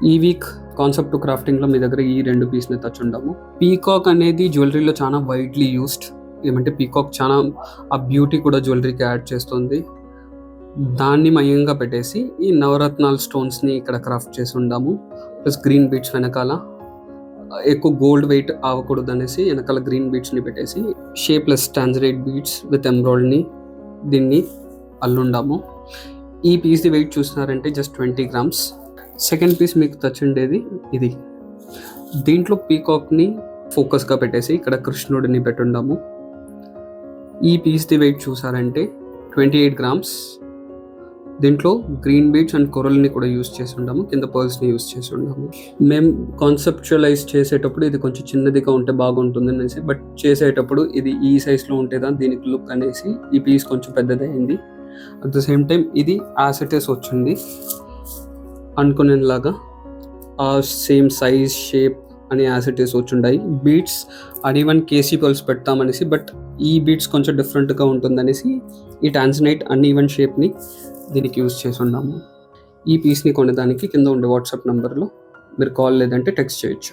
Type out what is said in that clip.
ఈ week concept క్రాఫ్టింగ్లో మీ దగ్గర ఈ 2 పీస్ని తెచ్చుండాము. పీకాక్ అనేది జ్యువెలరీలో చాలా వైడ్లీ యూస్డ్. ఏమంటే పీకాక్ చాలా ఆ బ్యూటీ కూడా జ్యువెలరీకి యాడ్ చేస్తుంది. దాన్ని మయంగా పెట్టేసి ఈ నవరత్నాల స్టోన్స్ని ఇక్కడ క్రాఫ్ట్ చేసి ఉండాము. ప్లస్ గ్రీన్ బీట్స్ వెనకాల ఎక్కువ గోల్డ్ వెయిట్ అవ్వకూడదు అనేసి వెనకాల గ్రీన్ బీట్స్ని పెట్టేసి షేప్లెస్ టాంజరైట్ బీట్స్ విత్ ఎంబ్రాయిడ్ని దీన్ని అల్లుండాము. ఈ పీస్ది వెయిట్ చూసినారంటే జస్ట్ 20 grams. సెకండ్ పీస్ మీకు తెచ్చుండేది ఇది. దీంట్లో పీకాక్ని ఫోకస్గా పెట్టేసి ఇక్కడ కృష్ణుడిని పెట్టుండాము. ఈ పీస్ది వెయిట్ చూసారంటే 28 grams. దీంట్లో గ్రీన్ బీట్స్ అండ్ కొరల్ని కూడా యూస్ చేసి ఉండాము, కింద పర్ల్స్ని యూస్ చేసి ఉండాము. మేము కాన్సెప్చువలైజ్ చేసేటప్పుడు ఇది కొంచెం చిన్నదిగా ఉంటే బాగుంటుంది అనేసి, బట్ చేసేటప్పుడు ఇది ఈ సైజ్లో ఉంటేదా దీనికి లుక్ అనేసి ఈ పీస్ కొంచెం పెద్దదైంది. అట్ ద సేమ్ టైం ఇది యాసెటెస్ వచ్చింది అనుకునేలాగా ఆ సేమ్ సైజ్ షేప్ అని యాసిటీస్ వచ్చుండాయి. బీట్స్ అన్ఈవెన్ కేసీ పర్ల్స్ పెడతామనేసి, బట్ ఈ బీట్స్ కొంచెం డిఫరెంట్గా ఉంటుందనేసి ఈ టాన్జనైట్ అన్ఈవెన్ షేప్ని దీనికి యూజ్ చేసి ఉన్నాము. ఈ పీస్ని కొనేదానికి కింద ఉండే వాట్సాప్ నెంబర్లో మీరు కాల్ లేదంటే టెక్స్ట్ చేయొచ్చు.